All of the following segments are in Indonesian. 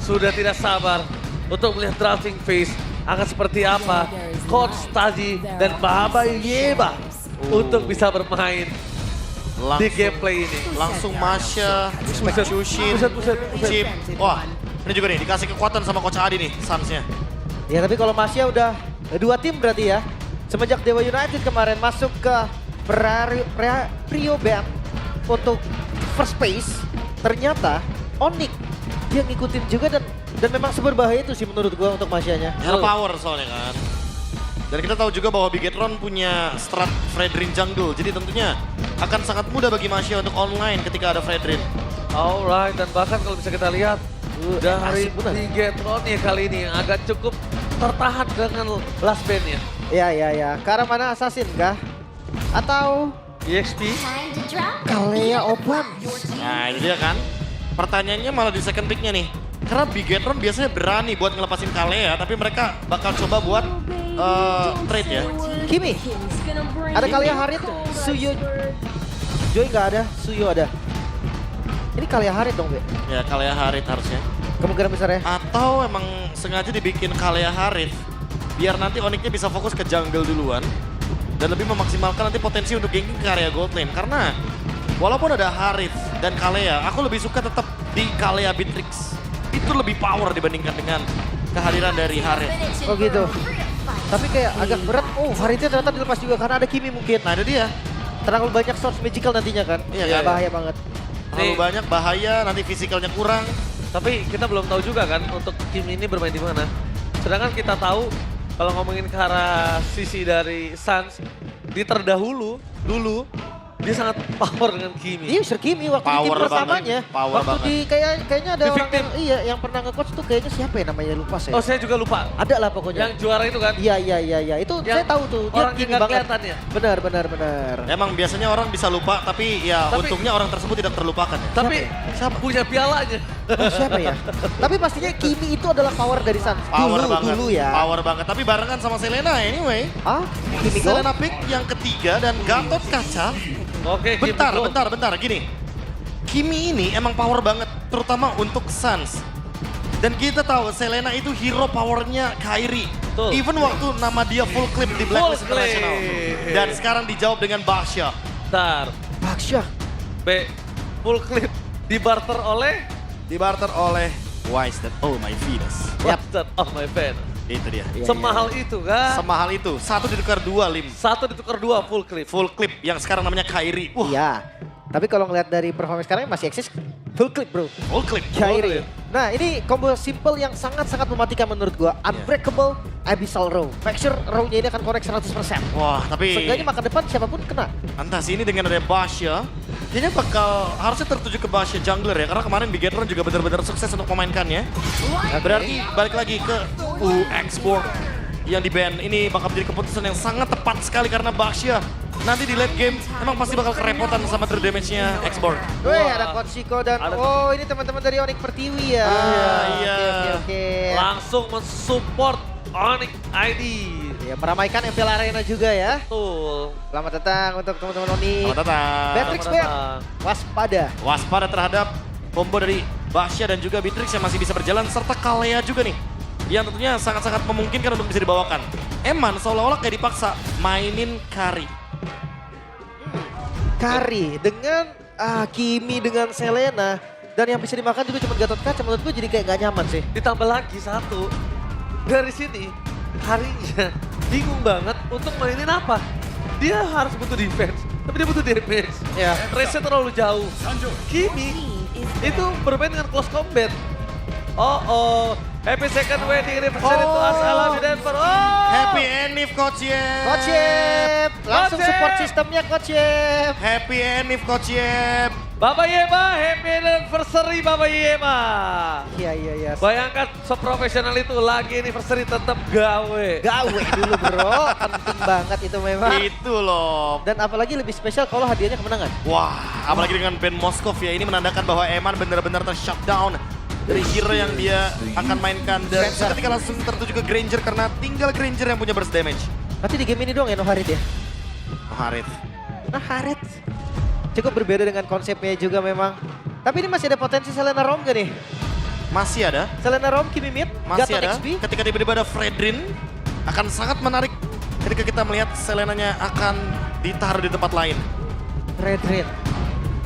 sudah tidak sabar untuk melihat drafting phase akan seperti apa Coach Taji dan Baba Yeba untuk bisa bermain di gameplay ini. Langsung Masya, Chushin, Buset. Chip. Wah, ini juga nih dikasih kekuatan sama Coach Adi nih, Suns-nya. Ya tapi kalau Masya udah 2 tim berarti ya. Semenjak Dewa United kemarin masuk ke Prio Band untuk first phase, ternyata Onyx dia ngikutin juga dan memang seberbahaya itu sih menurut gua untuk Masyanya. Hell power soalnya kan. Dan kita tahu juga bahwa Bigetron punya strat Fredrin jungle, jadi tentunya akan sangat mudah bagi Masya untuk online ketika ada Fredrin. Alright, dan bahkan kalau bisa kita lihat dari Bigetron ya kali ini yang agak cukup tertahan dengan last band-nya. Ya. Ke arah mana Assassin kah? Atau EXP? Kalea Open? Nah itu dia kan. Pertanyaannya malah di second pick-nya nih. Karena Bigetron biasanya berani buat ngelepasin Kalea, tapi mereka bakal coba buat trade ya. Kimi, ada Kalea Harit, Suyo, Joy nggak ada, Suyo ada. Ini Kalea Harit dong, Be? Ya Kalea Harit harusnya. Kemungkinan besar ya? Atau emang sengaja dibikin Kalea Harit biar nanti Onyxnya bisa fokus ke jungle duluan dan lebih memaksimalkan nanti potensi untuk ganking ke area gold lane. Karena walaupun ada Harit dan Kalea, aku lebih suka tetap di Kalea Beatrix. Itu lebih power dibandingkan dengan kehadiran dari Harit. Oh gitu. Tapi kayak agak berat. Oh, Haritnya ternyata dilepas juga karena ada Kimi mungkin. Nah itu dia. Terlalu banyak source magical nantinya kan? Iya. Bahaya banget. Terlalu banyak bahaya, nanti fisikalnya kurang. Tapi kita belum tahu juga kan untuk tim ini bermain di mana. Sedangkan kita tahu kalau ngomongin ke arah sisi dari Suns, di terdahulu dulu dia sangat power dengan Kimi. Iya, Sir Kimi waktu di tim Power pertamanya. banget, power Waktu banget. di kayaknya ada Di orang victim. yang pernah nge-coach tuh kayaknya siapa ya namanya lupa saya. Oh, saya juga lupa. Ada lah pokoknya. Yang juara itu kan? Iya. Itu Yang saya tahu tuh. Dia orang Kimi nggak banget. kelihatan ya? Benar. Emang biasanya orang bisa lupa, tapi ya untungnya orang tersebut tidak terlupakan ya. Tapi Siapa? punya pialanya. Oh, siapa ya? Tapi pastinya Kimi itu adalah power dari Suns. Power banget, Dulu ya. power banget. Tapi barengan sama Selena anyway. Ah, Kimi Go? Selena pick yang ketiga dan Gatot Kaca. Oke, Kimi Bentar, go. bentar. Gini, Kimi ini emang power banget, terutama untuk Suns. Dan kita tahu Selena itu hero powernya Kyrie. Betul. Even waktu nama dia full clip di Blacklist Full clip. International. Dan sekarang dijawab dengan Basha. Bentar. Baksya. B. Full clip dibarter oleh Dibarter oleh Wise That Oh My Venus. Bastard of my fan. Itu dia. Iya, Semahal itu kan? Semahal itu, satu ditukar dua Lim. Satu ditukar dua full clip. Full clip yang sekarang namanya Kyrie. Wah, Iya. Tapi kalau ngeliat dari performance sekarang masih eksis full clip bro. full clip. Kyrie. Nah ini combo simple yang sangat-sangat mematikan menurut gua. Unbreakable Abyssal Row. Make sure row-nya ini akan connect 100%. Wah, tapi Seenggaknya makan depan siapapun kena. entah sih ini dengan ada Basha, kayaknya bakal harusnya tertuju ke Basha jungler ya. Karena kemarin Bigetron juga benar-benar sukses untuk memainkannya. Nah, berarti balik lagi ke Export yang di ban ini bakal menjadi keputusan yang sangat tepat sekali karena Basha nanti di late game emang pasti bakal kerepotan sama true damage-nya Export. Wih ada Kotsiko dan ini teman-teman dari Onyx Pertiwi ya. Iya. Oke. Langsung mensupport Onyx ID. Ya meramaikan MPL Arena juga ya. Betul. Selamat datang untuk teman-teman Onyx. Selamat datang. Beatrix Selamat Ben, datang. waspada. Waspada terhadap combo dari Basha dan juga Beatrix yang masih bisa berjalan serta Kalea juga nih. Yang tentunya sangat-sangat memungkinkan untuk bisa dibawakan. Eman seolah-olah kayak dipaksa mainin Kari. Kari dengan Kimi dengan Selena dan yang bisa dimakan juga cuma Gatot Kaca menurut gue jadi kayak gak nyaman sih. Ditambah lagi satu. Dari sini harinya bingung banget untuk mainin apa. Dia harus butuh defense, tapi dia butuh damage. Ya. Range-nya terlalu jauh. Kimi itu bermain dengan close combat. Oh. Happy second wedding anniversary to us Alam di Denver. Oh. Happy Enif Coach Yep. Coach Yep, langsung Coach Yep. support sistemnya Coach Yep. Happy Enif Coach Yep. Baba Yema, happy anniversary Baba Yema. Iya. Bayangkan seprofesional itu lagi anniversary tetap gawe. Gawe dulu bro, penting banget itu memang. Itu loh. Dan apalagi lebih spesial kalau hadiahnya kemenangan. Wah, apalagi dengan Ben Moskov ya. Ini menandakan bahwa Eman benar-benar ter-shutdown dari hero yang dia akan mainkan. Dan ketika langsung tertuju ke Granger karena tinggal Granger yang punya burst damage. Nanti di game ini doang ya No Harit ya? Harit. Nah Harit. Cukup berbeda dengan konsepnya juga memang. Tapi ini masih ada potensi Selena Rom gak nih? Masih ada. Selena Rom, Kimi Mid, Masih Gatot ada. XP. Ketika tiba-tiba ada Fredrin, akan sangat menarik ketika kita melihat Selenanya akan ditaruh di tempat lain. Redrin.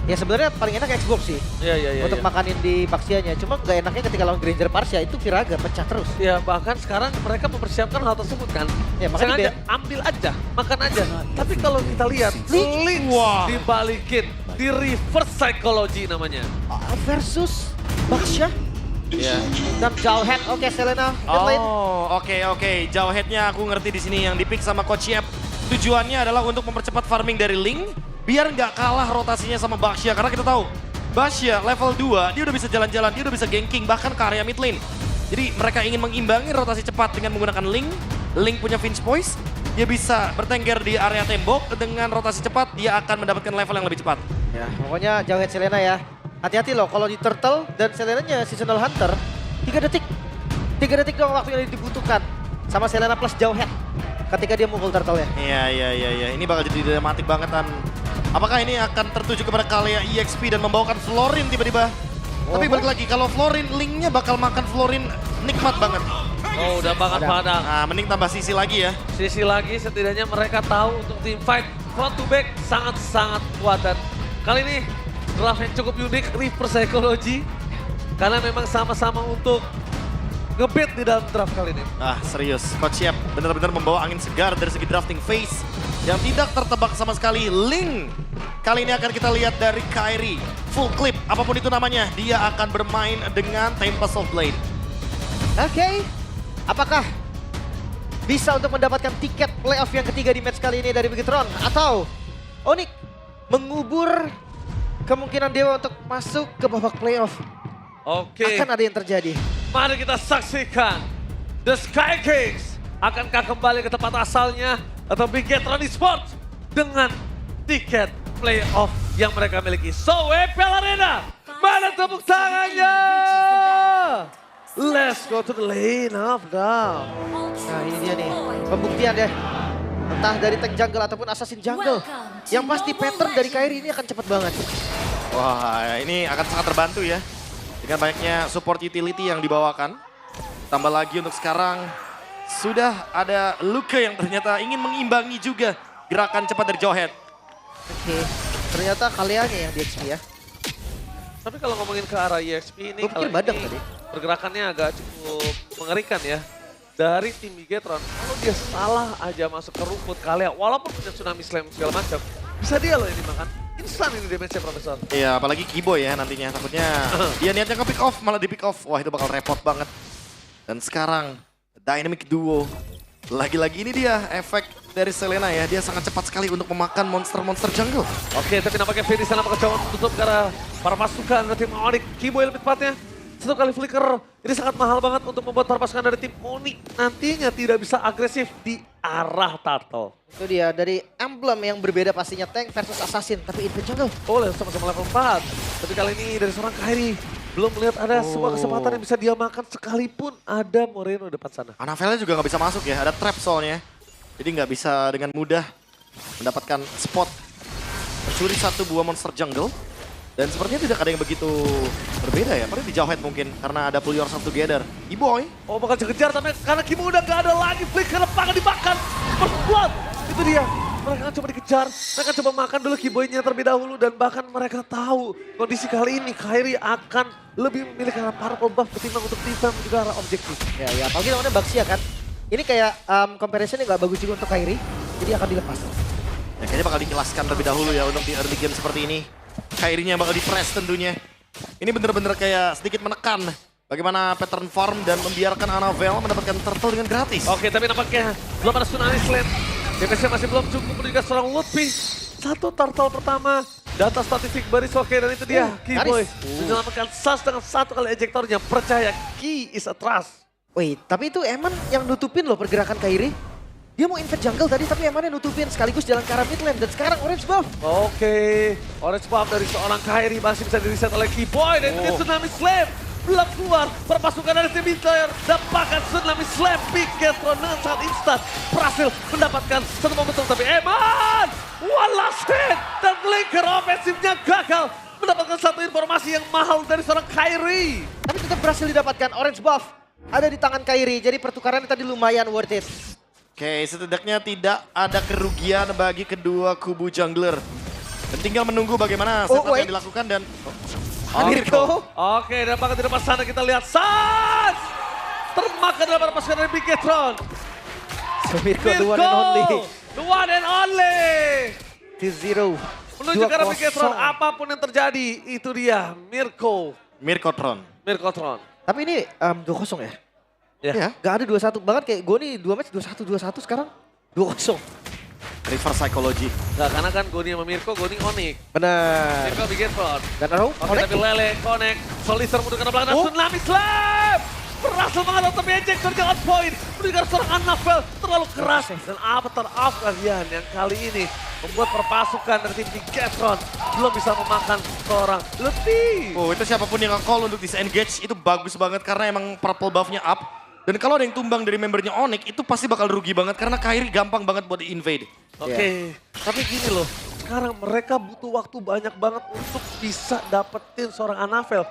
Ya sebenarnya paling enak Xbox sih. Iya. Untuk makanin di Baxianya. Cuma nggak enaknya ketika lawan Granger Parsia itu Firaga pecah terus. Ya bahkan sekarang mereka mempersiapkan hal tersebut kan. Ya, makanya Sengaja ambil aja, makan aja. Tapi kalau kita lihat, Link Wah. dibalikin, di reverse psychology namanya. Versus Baxia Iya. dan Jauhead. Oke, Selena. Mid lane. Oh, oke. Jauheadnya aku ngerti di sini yang dipick sama Coach Yep. Tujuannya adalah untuk mempercepat farming dari Ling biar nggak kalah rotasinya sama Baxia karena kita tahu Baxia level 2 dia udah bisa jalan-jalan, dia udah bisa ganking bahkan ke area mid lane. Jadi mereka ingin mengimbangi rotasi cepat dengan menggunakan Ling. Ling punya Finch Voice, dia bisa bertengger di area tembok dengan rotasi cepat dia akan mendapatkan level yang lebih cepat. Ya, pokoknya Jauhead Selena ya. Hati-hati loh kalau di Turtle dan Selenanya Seasonal Hunter 3 detik. 3 detik doang waktu yang dibutuhkan sama Selena plus Jauhead ketika dia mukul Turtle ya. Iya. Ini bakal jadi dramatik banget kan. Apakah ini akan tertuju kepada Kalia EXP dan membawakan Florin tiba-tiba? Tapi balik lagi, kalau Florin, Linknya bakal makan Florin nikmat banget. Oh udah banget padang. Nah, mending tambah sisi lagi ya. Sisi lagi setidaknya mereka tahu untuk team fight front to back sangat-sangat kuat. Dan kali ini draft yang cukup unik, reverse psychology. Karena memang sama-sama untuk nge-beat di dalam draft kali ini. Ah, serius. Coach Yep benar-benar membawa angin segar dari segi drafting phase yang tidak tertebak sama sekali. Ling kali ini akan kita lihat dari Kairi. Full clip, apapun itu namanya, dia akan bermain dengan Tempest of Blade. Oke. Apakah bisa untuk mendapatkan tiket playoff yang ketiga di match kali ini dari Bigetron? Atau Onyx mengubur kemungkinan Dewa untuk masuk ke babak playoff? Oke, Akan ada yang terjadi. mari kita saksikan. The Sky Kings akankah kembali ke tempat asalnya atau Bigetron Esports dengan tiket playoff yang mereka miliki. So, EPL Arena, mana tepuk tangannya? Let's go to the lane of down. Nah ini dia nih, pembuktian deh. Entah dari tank jungle ataupun assassin jungle. Yang pasti pattern dari Kairi ini akan cepat banget. Wah, ini akan sangat terbantu ya. Dengan banyaknya support utility yang dibawakan. Tambah lagi untuk sekarang, sudah ada Luka yang ternyata ingin mengimbangi juga gerakan cepat dari Jauhead. Oke, ternyata kaliannya yang di XP ya. Tapi kalau ngomongin ke arah EXP ini, Gua pikir kali badak ini tadi. pergerakannya agak cukup mengerikan ya. Dari tim Bigetron, kalau dia salah aja masuk ke rumput Kalia, walaupun punya tsunami slam segala macam, bisa dia loh ini makan. Instan ini damage-nya Profesor. Iya, apalagi Kiboy ya nantinya. Takutnya dia niatnya ke pick off, malah di pick off. Wah, itu bakal repot banget. Dan sekarang, Dynamic Duo. Lagi-lagi ini dia efek dari Selena ya. Dia sangat cepat sekali untuk memakan monster-monster jungle. Oke, tapi nampaknya Fede sana mencoba tutup karena para pasukan dari tim Onyx. Kiboy lebih tepatnya. Satu kali flicker, ini sangat mahal banget untuk membuat para pasukan dari tim Onyx nantinya tidak bisa agresif di arah Turtle. Itu dia, dari emblem yang berbeda pastinya tank versus assassin, tapi Infant Jungle. Oh, sama-sama level 4. Tapi kali ini dari seorang Kairi belum melihat ada sebuah kesempatan yang bisa dia makan sekalipun ada Moreno depan sana. Anavelnya juga nggak bisa masuk ya, ada trap soalnya. Jadi nggak bisa dengan mudah mendapatkan spot. Mencuri satu buah monster jungle. Dan sepertinya tidak ada yang begitu berbeda ya. Mungkin di Jauhead mungkin karena ada pull yourself together. Iboy. Oh, bakal dikejar tapi karena Kimo udah gak ada lagi flick karena pangan dimakan. First blood. Itu dia. Mereka akan coba dikejar. Mereka coba makan dulu Kiboy-nya terlebih dahulu. Dan bahkan mereka tahu kondisi kali ini Kairi akan lebih memilih arah purple buff ketimbang untuk defense dan juga arah objektif. Ya, apalagi lawannya Baxia kan. Ini kayak comparison-nya nggak bagus juga untuk Kairi, jadi akan dilepas. Ya, kayaknya bakal dijelaskan terlebih dahulu ya untuk di early game seperti ini. Kairinya bakal di-press tentunya. Ini bener-bener kayak sedikit menekan bagaimana pattern farm dan membiarkan Anavel mendapatkan turtle dengan gratis. Oke, tapi nampaknya belum ada Tsunami Slam. DPS masih belum cukup dan juga seorang Lutfi. Satu turtle pertama, data statistik baris oke dan itu dia Kiboy. Menyelamatkan Sas dengan satu kali ejektornya. Percaya, Ki is a trust. Wait, tapi itu Eman yang nutupin loh pergerakan Kairi. Dia mau invade jungle tadi tapi Emannya nutupin sekaligus jalan ke arah mid lane. Dan sekarang orange buff. Oke, orange buff dari seorang Kairi masih bisa di-reset oleh Kiboy. Dan itu Tsunami Slam. Belum keluar, perpasukan dari tim Inter dapatkan Tsunami Slam. Bigetron dengan sangat instan berhasil mendapatkan satu momentum. Tapi Eman, one last hit. Dan blinker ofensifnya gagal. Mendapatkan satu informasi yang mahal dari seorang Kairi. Tapi Tapi tetap berhasil didapatkan. Orange buff ada di tangan Kairi. Jadi pertukarannya tadi lumayan worth it. Oke, setidaknya tidak ada kerugian bagi kedua kubu jungler. Dan tinggal menunggu bagaimana setup wait. yang dilakukan dan... Mirko. Oke, dan bahkan di depan sana kita lihat Sans termakan dalam pasukan dari Bigetron. So, Mirko, the one and only. The one and only. T0. Menuju ke arah Bigetron, apapun yang terjadi, itu dia Mirkotron. Mirkotron. Tapi ini 2-0 ya? Ya. Gak ada 2-1. Bahkan kayak gue nih 2 match 2-1 sekarang 2-0. Reverse psychology. Nggak, karena kan Goni sama Mirko, Goni Onyx. Benar. Mirko Bigetron. Dan Arrow, Oke, tapi Lele, Connect, Solister menuju ke belakang, Tsunami Slam! Berhasil mengadap tapi ejector jangan poin. Menuju ke seorang Annabelle, terlalu keras. Dan Avatar of kalian yang kali ini membuat perpasukan dari tim Bigetron belum bisa memakan seorang lebih. Oh, itu siapapun yang nge-call untuk disengage itu bagus banget karena emang purple buff-nya up. Dan kalau ada yang tumbang dari membernya Onyx itu pasti bakal rugi banget karena Kairi gampang banget buat di-invade. Oke, tapi gini loh, sekarang mereka butuh waktu banyak banget untuk bisa dapetin seorang Annabelle.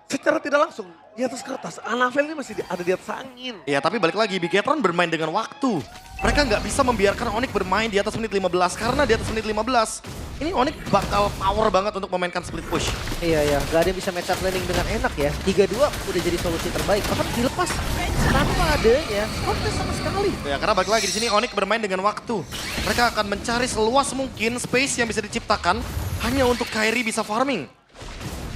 Secara tidak langsung, di atas kertas, Annabelle ini masih ada di atas angin. Ya, tapi balik lagi, Bigetron bermain dengan waktu. Mereka nggak bisa membiarkan Onyx bermain di atas menit 15 karena di atas menit 15 ini Onyx bakal power banget untuk memainkan split push. Iya, gak ada yang bisa match up landing dengan enak ya. 3-2 udah jadi solusi terbaik. Bahkan dilepas tanpa adanya kontes sama sekali. Ya, karena balik lagi di sini Onyx bermain dengan waktu. Mereka akan mencari seluas mungkin space yang bisa diciptakan hanya untuk Kairi bisa farming.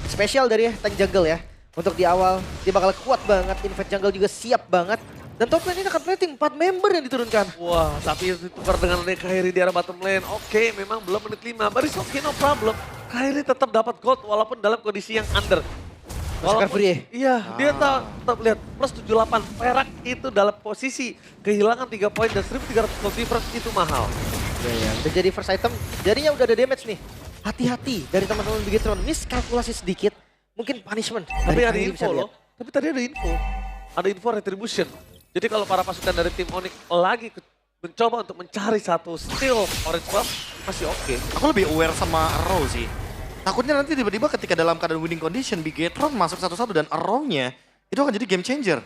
Spesial dari tank jungle ya. Untuk di awal dia bakal kuat banget. Invade jungle juga siap banget. Dan top lane ini akan plating 4 member yang diturunkan. Wah, tapi ditukar dengan Kairi di arah bottom lane. Oke, memang belum menit 5. But it's okay, no problem. Kairi tetap dapat gold walaupun dalam kondisi yang under. Masakan free. Iya, dia tetap lihat plus 78 perak itu dalam posisi kehilangan 3 poin dan 1300 gold difference itu mahal. Iya. Udah jadi first item. Jadinya udah ada damage nih. Hati-hati dari teman-teman Bigetron. Miskalkulasi sedikit. Mungkin punishment. Tapi dari ada Kairi info bisa lihat. loh. Tapi tadi ada info. Ada info retribution. Jadi kalau para pasukan dari tim Onyx lagi mencoba untuk mencari satu steal orange buff, masih oke. Aku lebih aware sama Arrow sih. Takutnya nanti tiba-tiba ketika dalam keadaan winning condition, Bigetron masuk satu-satu dan Arrow-nya itu akan jadi game changer.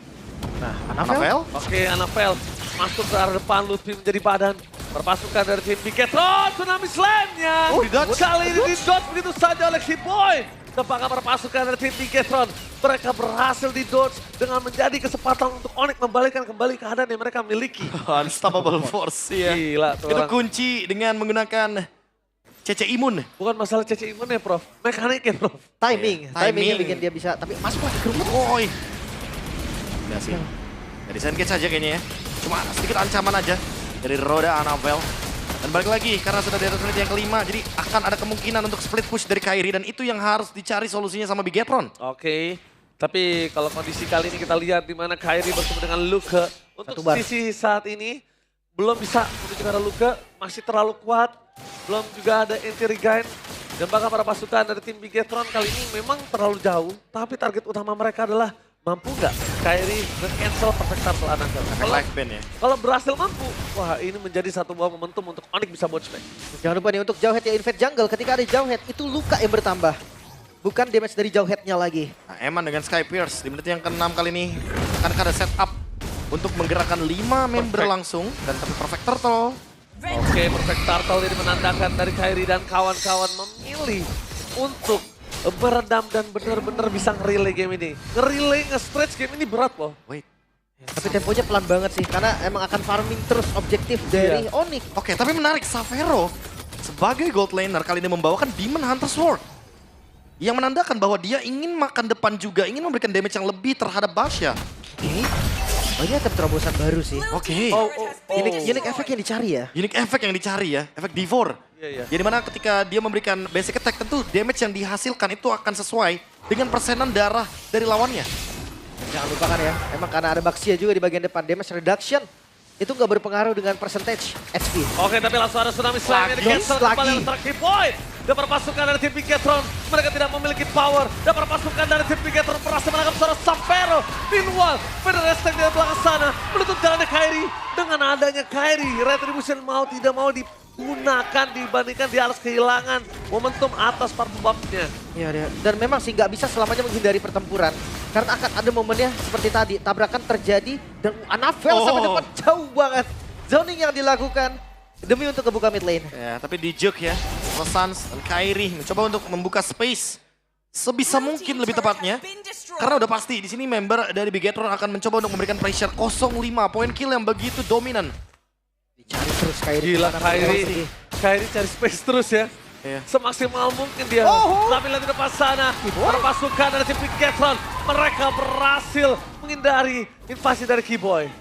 Nah, Annabelle? Oke, Annabelle masuk ke arah depan, Lutfi menjadi badan. Perpasukan dari tim Bigetron, Tsunami Slam-nya. Oh, di-dodge. Kali ini di-dodge begitu saja oleh si Boy. Apakah perpasukan dari tim Bigetron, mereka berhasil di-dodge dengan menjadi kesempatan untuk Onyx membalikkan kembali keadaan yang mereka miliki. Unstoppable force ya. Gila tuh Itu orang. kunci dengan menggunakan CC imun. Bukan masalah CC imun ya, Prof. Mekaniknya, Prof. timing. Iya, Timingnya timing. bikin dia bisa. Tapi masuk lagi ke rumah. Woi. Udah sih. Dari disengage saja kayaknya ya. Cuma sedikit ancaman aja dari roda Annabelle. Dan balik lagi, karena sudah di atas menit yang kelima, jadi akan ada kemungkinan untuk split push dari Kairi, dan itu yang harus dicari solusinya sama Bigetron. Oke. Tapi kalau kondisi kali ini kita lihat di mana Kairi bertemu dengan Luke. Untuk bar. sisi saat ini, belum bisa menuju ke arah Luke, masih terlalu kuat. Belum juga ada anti regain. Dan bahkan para pasukan dari tim Bigetron kali ini memang terlalu jauh. Tapi target utama mereka adalah mampu nggak Kairi nge-cancel perfect turtle Annabelle. Efek life ban ya. Kalau berhasil mampu, wah ini menjadi satu buah momentum untuk Onyx bisa bounce back. Jangan lupa nih untuk jauh head ya invade jungle. Ketika ada jauh head itu luka yang bertambah. Bukan damage dari jauh headnya lagi. Nah, Eman dengan Sky Pierce di menit yang ke-6 kali ini akan ada setup untuk menggerakkan 5 member Perfect. langsung, dan tapi perfect turtle. Oke, perfect turtle ini menandakan dari Kairi dan kawan-kawan memilih untuk meredam dan benar-benar bisa nge-relay game ini. Nge-relay, nge-stretch game ini berat loh. Wait. Tapi temponya pelan banget sih. Karena emang akan farming terus objektif dari Onyx. Oke, tapi menarik, Savero sebagai gold laner kali ini membawakan Demon Hunter Sword. Yang menandakan bahwa dia ingin makan depan juga, ingin memberikan damage yang lebih terhadap Basya. Oke. Oh ini ada terobosan baru sih. Oke. Unique efek yang dicari ya. Unique efek yang dicari ya, efek Devour. Iya. Jadi mana ketika dia memberikan basic attack, tentu damage yang dihasilkan itu akan sesuai dengan persenan darah dari lawannya. Jangan lupakan ya, emang karena ada Baxia juga di bagian depan, damage reduction itu nggak berpengaruh dengan percentage HP. Oke, tapi langsung ada Tsunami Slam yang di-cancel kembali oleh Turkey Boy. Dan perpasukan dari tim Bigetron, mereka tidak memiliki power. Dan perpasukan dari tim Bigetron berhasil menangkap seorang Savero. Meanwhile, Federer di belakang sana menutup jalannya Kairi. Dengan adanya Kairi, Retribution mau tidak mau digunakan dibandingkan dia harus kehilangan momentum atas purple buff-nya. Iya, dan memang sih nggak bisa selamanya menghindari pertempuran. Karena akan ada momennya seperti tadi, tabrakan terjadi dan Anavel sampai Oh. depan jauh banget. Zoning yang dilakukan demi untuk kebuka mid lane. Ya, tapi di juke ya. Suns dan Kairi mencoba untuk membuka space sebisa mungkin lebih tepatnya. Karena udah pasti di sini member dari Bigetron akan mencoba untuk memberikan pressure 0-5 poin kill yang begitu dominan. Dicari terus Kairi. Gila Kairi. Kairi cari space terus ya. Iya. Semaksimal mungkin dia. Oh. Tapi lihat di depan sana. Para pasukan dari tim Bigetron. Mereka berhasil menghindari invasi dari Keyboy.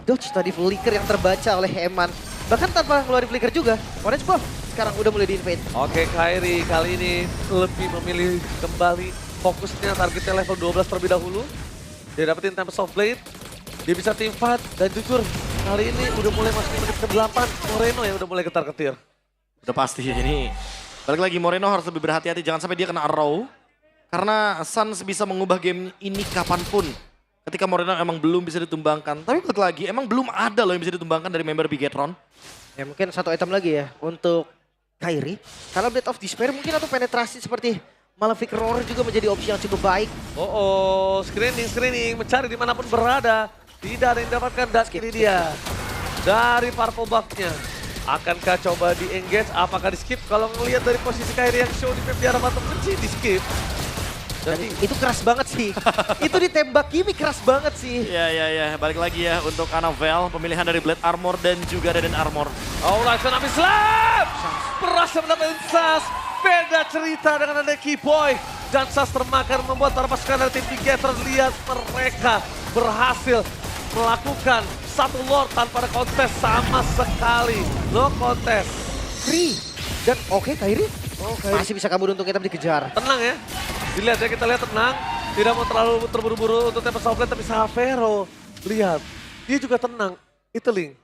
Dodge tadi flicker yang terbaca oleh Eman. Bahkan tanpa ngeluarin flicker juga. Orange Buff sekarang udah mulai di-invade. Oke, Kairi kali ini lebih memilih kembali fokusnya targetnya level 12 terlebih dahulu. Dia dapetin Tempest of Blade. Dia bisa team fight dan jujur kali ini udah mulai masuk di menit ke-8. Moreno yang udah mulai ketar-ketir. Udah pasti ini. Balik lagi Moreno harus lebih berhati-hati jangan sampai dia kena arrow. Karena Suns bisa mengubah game ini kapanpun. Ketika Moreno emang belum bisa ditumbangkan. Tapi balik lagi emang belum ada loh yang bisa ditumbangkan dari member Bigetron. Ya mungkin satu item lagi ya untuk Kairi. Karena Blade of Despair mungkin atau penetrasi seperti Malefic Roar juga menjadi opsi yang cukup baik. Screening, mencari dimanapun berada. Tidak ada yang dapatkan dan ini dia. Dari purple buff-nya. Akankah coba di-engage, apakah di-skip? Kalau ngelihat dari posisi Kairi yang show di map di arah bottom sih di-skip. Dan itu keras banget sih. Itu ditembak Kimi keras banget sih. Ya. Balik lagi ya untuk Anavel. Pemilihan dari Blade Armor dan juga Raiden Armor. Alright, Tsunami Slam! Berhasil mendapatkan Sas. Beda cerita dengan ada Keyboy. Dan Sas termakan membuat para pasukan dari tim Bigetron. Lihat mereka berhasil melakukan satu Lord tanpa ada kontes sama sekali. No kontes. Free. Dan oke Kairi. Masih bisa kabur untuk kita dikejar. Tenang ya. Dilihat ya, kita lihat tenang. Tidak mau terlalu terburu-buru untuk Tempest of Blade, tapi Savero. Lihat, dia juga tenang. Itu Link.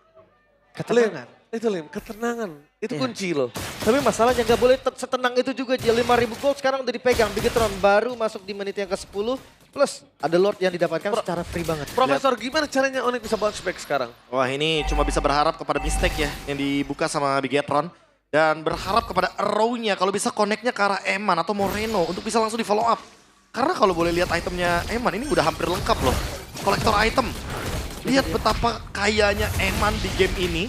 Ketenangan. Itu Lim, ketenangan. Itu Iya. kunci loh. Tapi masalahnya nggak boleh setenang itu juga. 5.000 gold sekarang udah dipegang. Bigetron baru masuk di menit yang ke-10. Plus ada Lord yang didapatkan secara free banget. Profesor, gimana caranya Onyx bisa bounce back sekarang? Wah ini cuma bisa berharap kepada mistake ya yang dibuka sama Bigetron. Dan berharap kepada arrow-nya kalau bisa connect-nya ke arah Eman atau Moreno untuk bisa langsung di follow up. Karena kalau boleh lihat itemnya Eman ini udah hampir lengkap loh. Kolektor item. Lihat betapa kayanya Eman di game ini.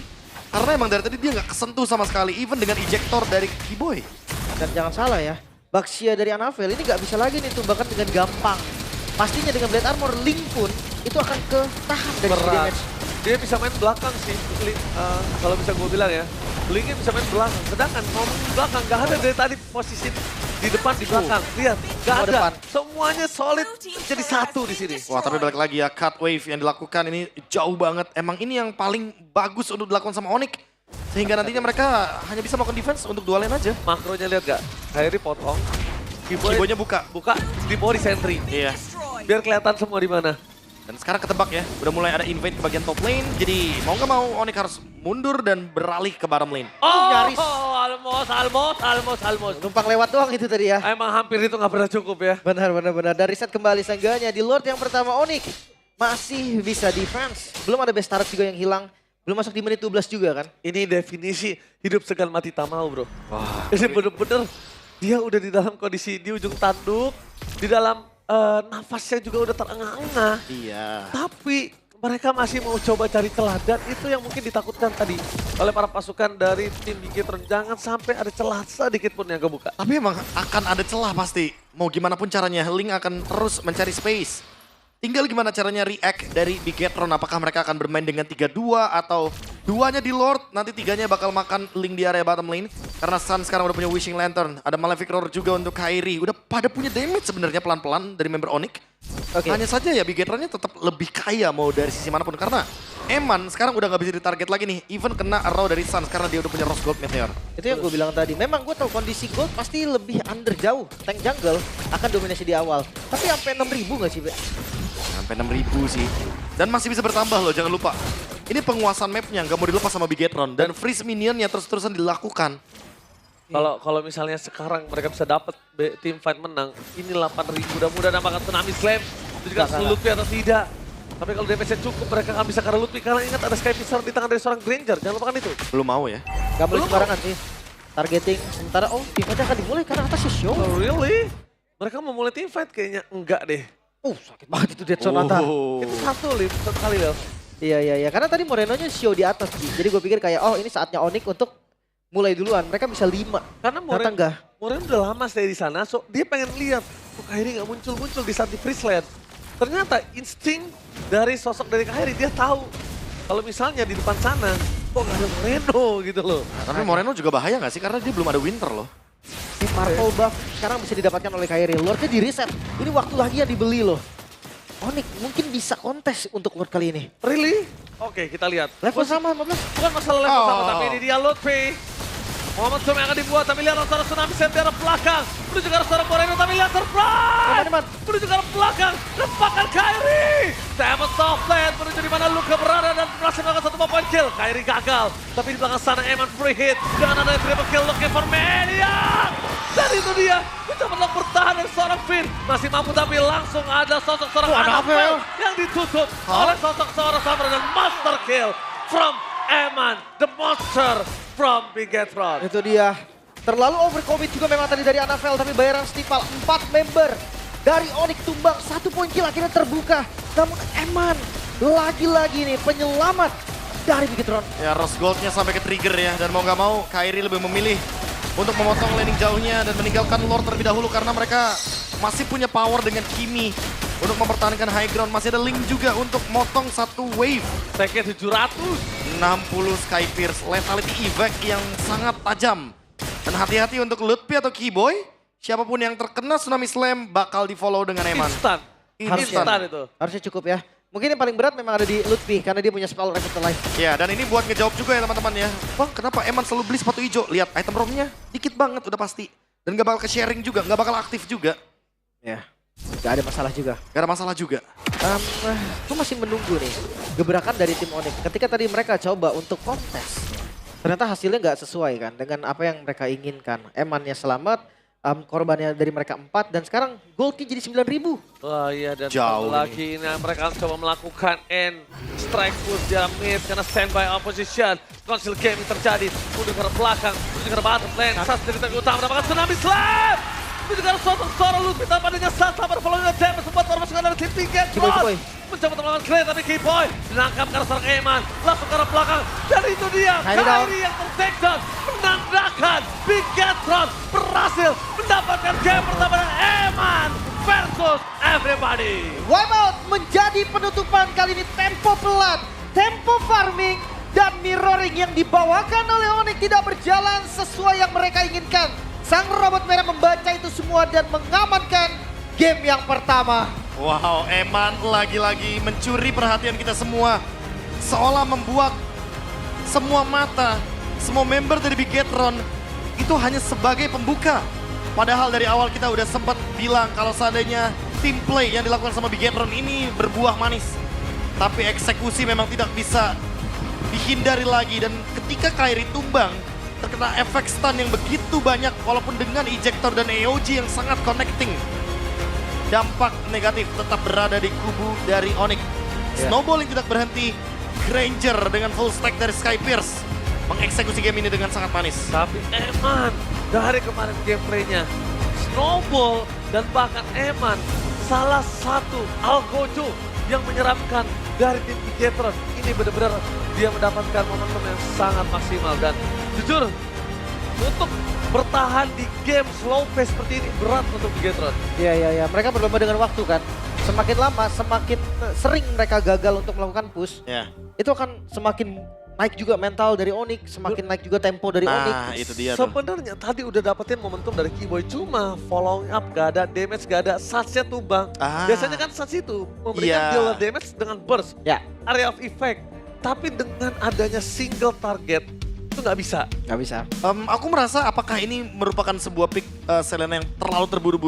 Karena emang dari tadi dia nggak kesentuh sama sekali. Even dengan ejector dari Keyboy. Dan jangan salah ya. Baxia dari Anavel ini nggak bisa lagi nih tumbangkan dengan gampang. Pastinya dengan Blade Armor Link pun itu akan ketahan dari segi Berat. damage. Dia bisa main belakang sih, Link. Kalau bisa gue bilang ya. Linknya bisa main belakang. Sedangkan ngomongin belakang, gak ada dari tadi posisi di depan, di belakang. Lihat, gak Semua ada. depan. Semuanya solid jadi satu di sini. Wah tapi balik lagi ya cut wave yang dilakukan ini jauh banget. Emang ini yang paling bagus untuk dilakukan sama Onyx. Sehingga nantinya mereka hanya bisa melakukan defense untuk dua lane aja. Makronya lihat gak? Kairi potong. Keyboynya buka. Buka di bawah di sentry. Iya. Biar kelihatan semua di mana. Dan sekarang ketebak ya, udah mulai ada invade ke bagian top lane. Jadi mau nggak mau Onyx harus mundur dan beralih ke bottom lane. Oh, nyaris. almost. Numpang lewat doang itu tadi ya. Emang hampir itu nggak pernah cukup ya. Benar. Dari set kembali seenggaknya di Lord yang pertama Onyx masih bisa defense. Belum ada best turret juga yang hilang. Belum masuk di menit 12 juga kan. Ini definisi hidup segan mati tak mau bro. Wah, Ini bener-bener dia udah di dalam kondisi di ujung tanduk. Di dalam nafasnya juga udah terengah-engah. iya. Tapi mereka masih mau coba cari celah dan itu yang mungkin ditakutkan tadi oleh para pasukan dari tim Bigetron. Jangan sampai ada celah sedikit pun yang kebuka. Tapi emang akan ada celah pasti. Mau gimana pun caranya, Link akan terus mencari space. Tinggal gimana caranya react dari Bigetron. Apakah mereka akan bermain dengan 3-2 atau duanya di Lord, nanti tiganya bakal makan Link di area bottom lane. Karena Sun sekarang udah punya Wishing Lantern. Ada Malefic Roar juga untuk Kairi. Udah pada punya damage sebenarnya pelan-pelan dari member Onyx. Oke. Hanya saja ya Bigetronnya tetap lebih kaya mau dari sisi manapun. Karena Eman sekarang udah gak bisa ditarget lagi nih. Even kena arrow dari Sun karena dia udah punya Rose Gold Meteor. Itu yang gue bilang tadi. Memang gue tahu kondisi gold pasti lebih under jauh. Tank jungle akan dominasi di awal. Tapi sampai 6.000 gak sih, Be? Sampai 6.000 sih. Dan masih bisa bertambah loh, jangan lupa. Ini penguasaan mapnya nggak mau dilepas sama Bigetron. Dan freeze minionnya terus-terusan dilakukan. Kalau misalnya sekarang mereka bisa dapat tim fight menang, ini 8.000 mudah-mudahan apakah Tsunami Slam itu juga Nggak Lutfi atau tidak. Tapi kalau damage-nya cukup mereka akan bisa karena Lutfi karena ingat ada Sky Pisar di tangan dari seorang Granger, jangan lupakan itu. Belum mau ya. Gak boleh Belum. sembarangan sih. Targeting. Sementara team fight akan dimulai karena atasnya show. Oh really? Mereka mau mulai tim fight kayaknya enggak deh. Sakit banget itu Dead Sonata. Itu satu kali loh. Iya. Karena tadi Morenonya show di atas sih. Jadi gue pikir kayak, ini saatnya Onyx untuk mulai duluan. Mereka bisa 5. Karena Ternyata enggak. Moreno udah lama stay di sana, so dia pengen lihat kok Kairi nggak muncul-muncul di saat di Friesland. Ternyata insting dari sosok dari Kairi, dia tahu kalau misalnya di depan sana kok nggak ada Moreno gitu loh. Tapi Moreno juga bahaya nggak sih? Karena dia belum ada winter loh. Si Purple buff sekarang bisa didapatkan oleh Kairi. Lordnya di reset. Ini waktu lagi yang dibeli loh. Onyx mungkin bisa kontes untuk Lord kali ini. Really? Oke, kita lihat. Level sama 15. Bukan masalah level sama, Oh. tapi ini dia Lutfi. Momentum yang akan dibuat, tapi lihat Rosara Tsunami set di arah belakang. Menuju ke arah seorang Moreno, tapi lihat surprise! Eman. Menuju ke arah belakang, lepaskan Kairi! Seven soft lane, menuju di mana Luka berada dan berhasil melakukan 1 point kill. Kairi gagal, tapi di belakang sana Eman free hit. Dengan adanya triple kill, looking for Maniac! Dan itu dia, mencoba untuk bertahan dari seorang Finn. Masih mampu, tapi langsung ada sosok seorang Annabelle yang ditutup oleh sosok seorang Summer dan master kill from Eman, the monster from Bigetron. Itu dia. Terlalu overcommit juga memang tadi dari Annabelle, tapi bayaran Stifal 4 member dari Onyx tumbang. 1 point kill akhirnya terbuka. Namun Eman lagi-lagi nih penyelamat dari Bigetron. Ya Rose Goldnya sampai ke trigger ya. Dan mau nggak mau Kairi lebih memilih untuk memotong laning jauhnya dan meninggalkan Lord terlebih dahulu. Karena mereka masih punya power dengan Kimi untuk mempertahankan high ground. Masih ada Link juga untuk motong 1 wave. Take 700. 60 Sky Pierce, lethality effect yang sangat tajam. Dan hati-hati untuk Lutfi atau Keyboy. Siapapun yang terkena Tsunami Slam bakal di follow dengan Eman. Instan. Instan itu. Harusnya cukup ya. Mungkin yang paling berat memang ada di Lutfi karena dia punya spell Revitalize. Ya, dan ini buat ngejawab juga ya teman-teman ya. Bang, kenapa Eman selalu beli sepatu hijau? Lihat item romnya dikit banget udah pasti. Dan gak bakal ke-sharing juga, gak bakal aktif juga. Ya, gak ada masalah juga. Gak ada masalah juga. Aku masih menunggu nih gebrakan dari tim Onyx. Ketika tadi mereka coba untuk kontes, ternyata hasilnya nggak sesuai kan dengan apa yang mereka inginkan. Emannya selamat, korbannya dari mereka 4 dan sekarang goldnya jadi 9.000. Wah iya, dan Jauh satu lagi ini mereka akan coba melakukan end strike push di arah mid karena standby opposition. Conceal game yang terjadi, mundur ke arah belakang, menuju ke arah bottom lane. Sas dari tengah utama mendapatkan Tsunami Slam! Menuju ke arah suara Lutfi tanpa adanya Sas, sabar following the damage membuat orang masuk ke arah tim Bigetron. Keyboy. Mencoba untuk melawan Clay, tapi Keyboy menangkap ke arah seorang Eman, langsung ke arah belakang. Dan itu dia, Kairi down. Kairi yang ter-take down, menandakan Bigetron berhasil mendapatkan game pertama dan Eman versus everybody. Wipeout menjadi penutupan kali ini tempo pelan, tempo farming dan mirroring yang dibawakan oleh Onyx tidak berjalan sesuai yang mereka inginkan. Sang robot merah membaca itu semua dan mengamankan game yang pertama. Wow, Eman lagi-lagi mencuri perhatian kita semua. Seolah membuat semua mata, semua member dari Bigetron itu hanya sebagai pembuka. Padahal dari awal kita udah sempat bilang kalau seandainya team play yang dilakukan sama Bigetron ini berbuah manis. Tapi eksekusi memang tidak bisa dihindari lagi. Dan ketika Kairi tumbang, terkena efek stun yang begitu banyak walaupun dengan ejector dan AOG yang sangat connecting. Dampak negatif tetap berada di kubu dari Onyx. Snowballing tidak berhenti. Granger dengan full stack dari Sky Pierce mengeksekusi game ini dengan sangat manis. Tapi Eman dari kemarin gameplaynya, Snowball dan bahkan Eman salah satu Algojo yang menyeramkan dari tim Bigetron. Ini benar-benar dia mendapatkan momentum yang sangat maksimal dan jujur untuk bertahan di game slow pace seperti ini berat untuk Bigetron. Iya. Mereka berlomba dengan waktu kan. Semakin lama, semakin sering mereka gagal untuk melakukan push. Ya. Itu akan semakin naik juga mental dari Onyx, semakin naik juga tempo dari Onyx. Nah, itu dia tuh. Sebenarnya tadi udah dapetin momentum dari Keyboy, cuma following up gak ada, damage gak ada, Satsnya tumbang. Biasanya kan Sats itu memberikan Iya. dealer damage dengan burst, Ya, area of effect. Tapi dengan adanya single target, itu nggak bisa. nggak bisa. Aku merasa apakah ini merupakan sebuah pick Selena yang terlalu terburu-buru.